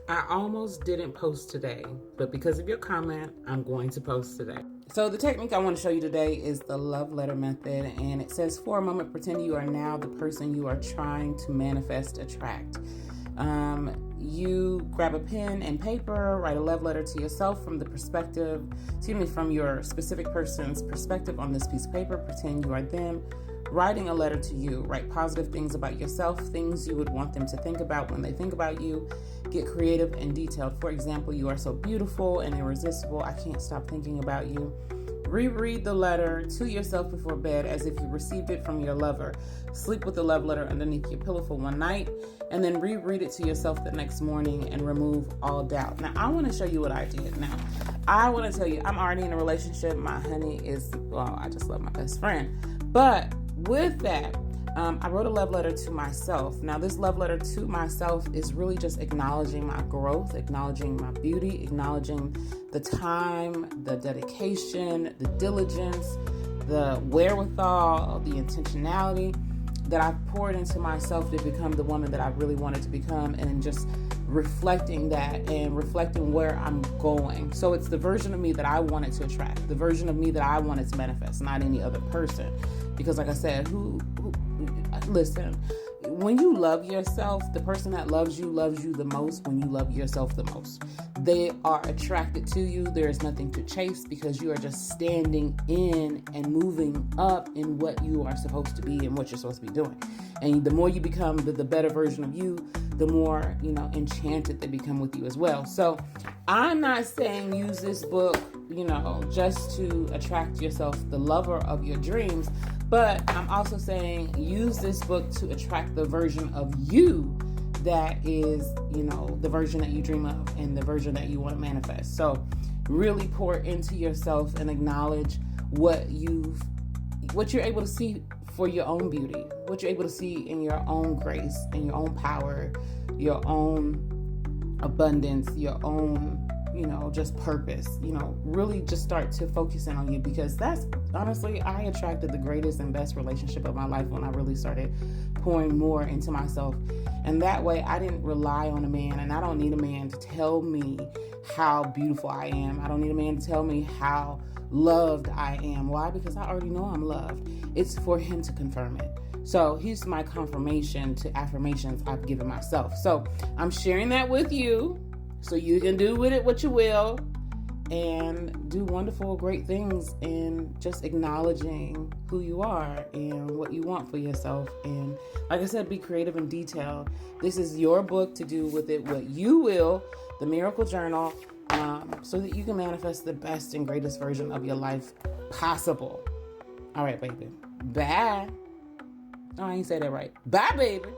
I almost didn't post today, but because of your comment, I'm going to post today. So the technique I want to show you today is the love letter method, and it says, for a moment, pretend you are now the person you are trying to manifest, attract. You grab a pen and paper, write a love letter to yourself from from your specific person's perspective on this piece of paper. Pretend you are them writing a letter to you. Write positive things about yourself, things you would want them to think about when they think about you. Get creative and detailed. For example, you are so beautiful and irresistible. I can't stop thinking about you. Reread the letter to yourself before bed as if you received it from your lover. Sleep with the love letter underneath your pillow for one night, and then reread it to yourself the next morning and remove all doubt. Now, I want to show you what I did. Now, I want to tell you, I'm already in a relationship. My honey is, I just love my best friend. But with that, I wrote a love letter to myself. Now, this love letter to myself is really just acknowledging my growth, acknowledging my beauty, acknowledging the time, the dedication, the diligence, the wherewithal, the intentionality that I've poured into myself to become the woman that I really wanted to become, and just reflecting that and reflecting where I'm going. So it's the version of me that I wanted to attract, the version of me that I wanted to manifest, not any other person. Because like I said, listen, when you love yourself, the person that loves you the most when you love yourself the most. They are attracted to you. There is nothing to chase because you are just standing in and moving up in what you are supposed to be and what you're supposed to be doing. And the more you become the better version of you, the more, enchanted they become with you as well. So I'm not saying use this book, just to attract yourself the lover of your dreams. But I'm also saying use this book to attract the version of you that is, the version that you dream of and the version that you want to manifest. So really pour into yourself and acknowledge what you're able to see for your own beauty, what you're able to see in your own grace, in your own power, your own abundance, your own just purpose. Really just start to focus in on you, because that's honestly, I attracted the greatest and best relationship of my life when I really started pouring more into myself. And that way I didn't rely on a man, and I don't need a man to tell me how beautiful I am. I don't need a man to tell me how loved I am. Why? Because I already know I'm loved. It's for him to confirm it. So he's my confirmation to affirmations I've given myself. So I'm sharing that with you, so you can do with it what you will and do wonderful, great things, and just acknowledging who you are and what you want for yourself. And like I said, be creative and detailed. This is your book to do with it what you will, the Miracle Journal, so that you can manifest the best and greatest version of your life possible. All right, baby. Bye. Oh, I ain't say that right. Bye, baby.